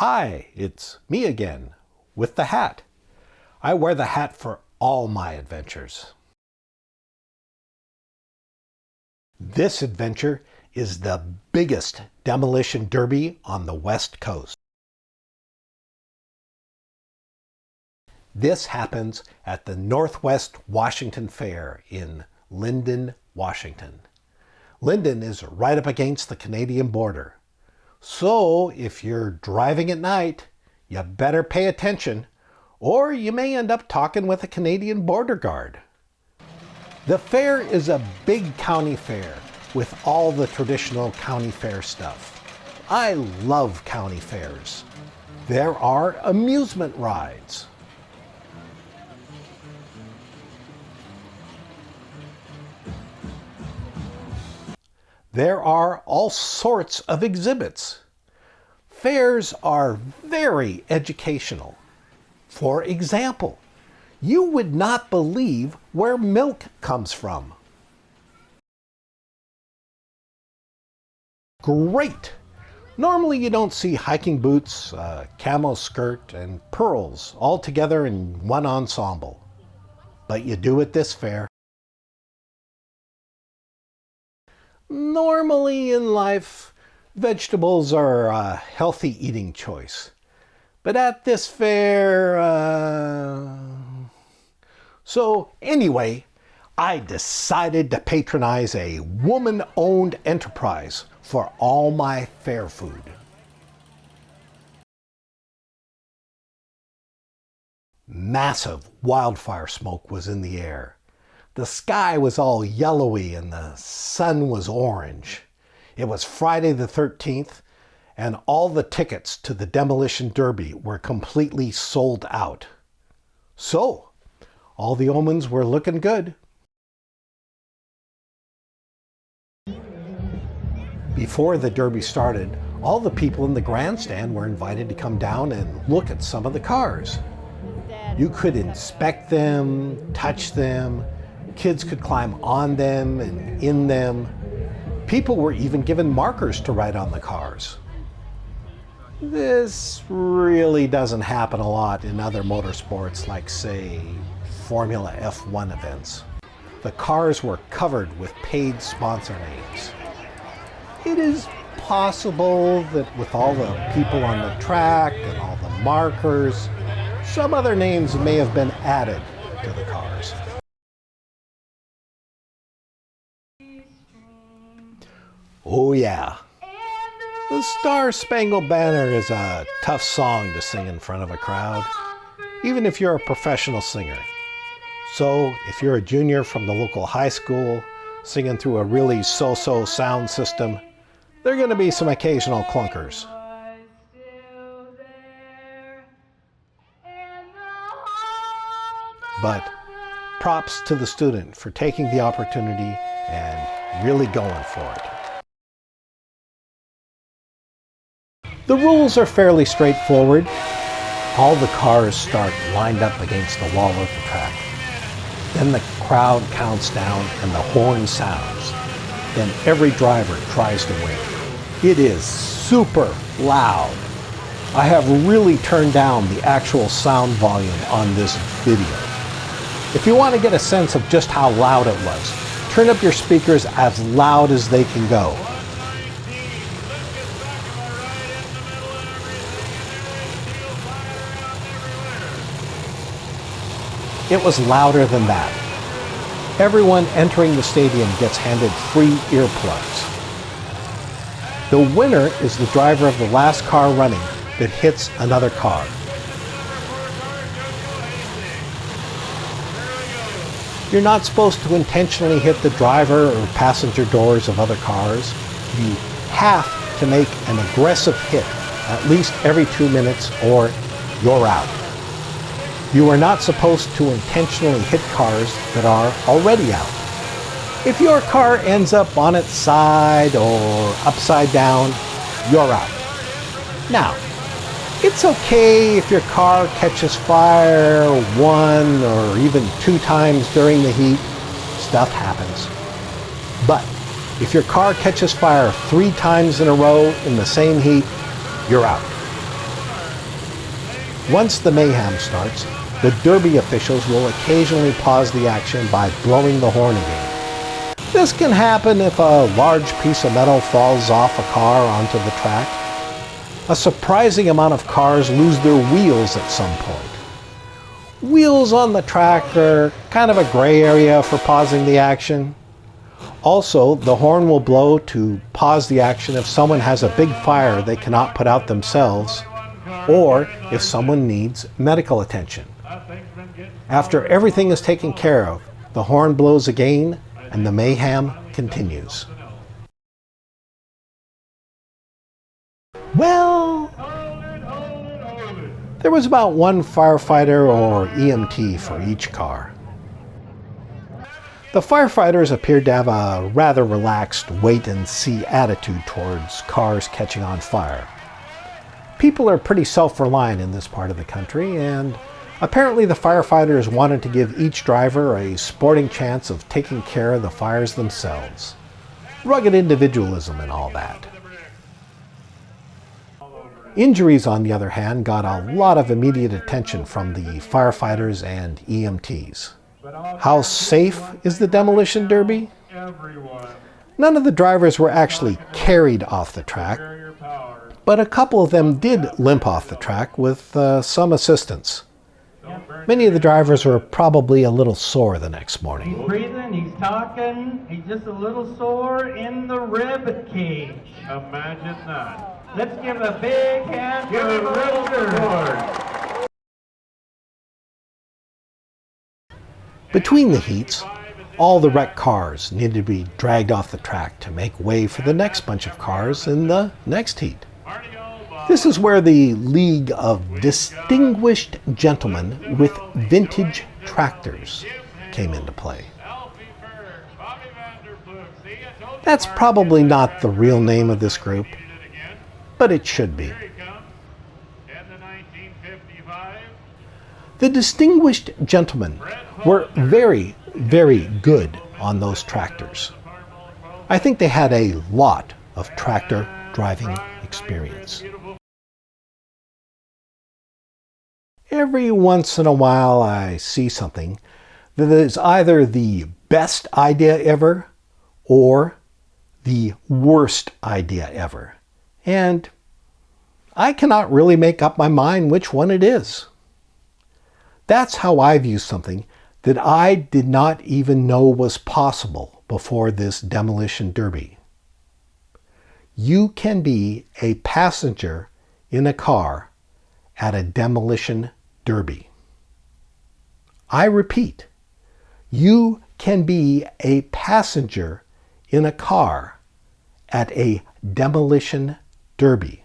Hi, it's me again, with the hat. I wear the hat for all my adventures. This adventure is the biggest demolition derby on the West Coast. This happens at the Northwest Washington Fair in Lyndon, Washington. Lyndon is right up against the Canadian border. So if you're driving at night, you better pay attention, or you may end up talking with a Canadian border guard. The fair is a big county fair with all the traditional county fair stuff. I love county fairs. There are amusement rides. There are all sorts of exhibits. Fairs are very educational. For example, you would not believe where milk comes from. Great! Normally you don't see hiking boots, a camo skirt, and pearls all together in one ensemble. But you do at this fair. Normally in life, vegetables are a healthy eating choice. But at this fair, So anyway, I decided to patronize a woman-owned enterprise for all my fair food. Massive wildfire smoke was in the air. The sky was all yellowy and the sun was orange. It was Friday the 13th, and all the tickets to the Demolition Derby were completely sold out. So, all the omens were looking good. Before the Derby started, all the people in the grandstand were invited to come down and look at some of the cars. You could inspect them, touch them. Kids could climb on them and in them. People were even given markers to write on the cars. This really doesn't happen a lot in other motorsports like, say, Formula F1 events. The cars were covered with paid sponsor names. It is possible that with all the people on the track and all the markers, some other names may have been added to the cars. Oh yeah, the Star Spangled Banner is a tough song to sing in front of a crowd, even if you're a professional singer. So if you're a junior from the local high school singing through a really so-so sound system, there are going to be some occasional clunkers. But props to the student for taking the opportunity and really going for it. The rules are fairly straightforward. All the cars start lined up against the wall of the track. Then the crowd counts down and the horn sounds. Then every driver tries to win. It is super loud. I have really turned down the actual sound volume on this video. If you want to get a sense of just how loud it was, turn up your speakers as loud as they can go. It was louder than that. Everyone entering the stadium gets handed free earplugs. The winner is the driver of the last car running that hits another car. You're not supposed to intentionally hit the driver or passenger doors of other cars. You have to make an aggressive hit at least every 2 minutes or you're out. You are not supposed to intentionally hit cars that are already out. If your car ends up on its side or upside down, you're out. Now, it's okay if your car catches fire 1 or even 2 times during the heat. Stuff happens. But if your car catches fire 3 times in a row in the same heat, you're out. Once the mayhem starts, the Derby officials will occasionally pause the action by blowing the horn again. This can happen if a large piece of metal falls off a car onto the track. A surprising amount of cars lose their wheels at some point. Wheels on the track are kind of a gray area for pausing the action. Also, the horn will blow to pause the action if someone has a big fire they cannot put out themselves, or if someone needs medical attention. After everything is taken care of, the horn blows again and the mayhem continues. Well, there was about one firefighter or EMT for each car. The firefighters appeared to have a rather relaxed wait-and-see attitude towards cars catching on fire. People are pretty self-reliant in this part of the country, and apparently the firefighters wanted to give each driver a sporting chance of taking care of the fires themselves. Rugged individualism and all that. Injuries, on the other hand, got a lot of immediate attention from the firefighters and EMTs. How safe is the Demolition Derby? None of the drivers were actually carried off the track, but a couple of them did limp off the track with some assistance. Many of the drivers were probably a little sore the next morning. He's breathing, he's talking, he's just a little sore in the rib cage. Imagine that. Let's give a big hand for Richard. Between the heats, all the wrecked cars needed to be dragged off the track to make way for the next bunch of cars in the next heat. This is where the League of Distinguished Gentlemen with Vintage Tractors came into play. That's probably not the real name of this group, but it should be. The Distinguished Gentlemen were very, very good on those tractors. I think they had a lot of tractor driving experience. Every once in a while I see something that is either the best idea ever or the worst idea ever. And I cannot really make up my mind which one it is. That's how I view something that I did not even know was possible before this Demolition Derby. You can be a passenger in a car at a Demolition Derby. I repeat, you can be a passenger in a car at a Demolition Derby.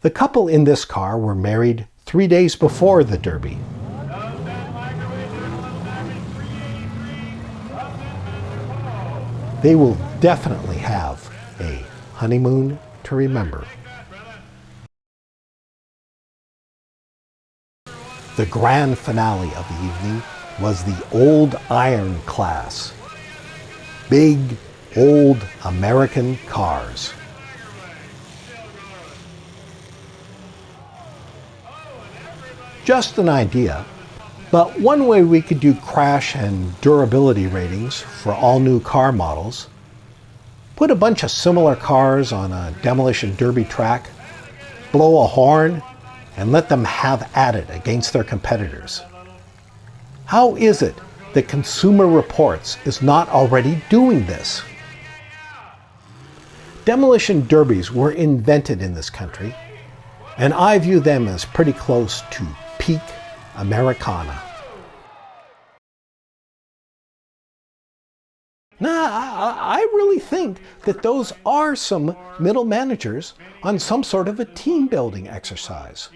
The couple in this car were married 3 days before the Derby. They will definitely have a honeymoon to remember. The grand finale of the evening was the Old Iron class. Big, old American cars. Just an idea, but one way we could do crash and durability ratings for all new car models, put a bunch of similar cars on a Demolition Derby track, blow a horn, and let them have at it against their competitors. How is it that Consumer Reports is not already doing this? Demolition derbies were invented in this country, and I view them as pretty close to peak Americana. Now, I really think that those are some middle managers on some sort of a team building exercise.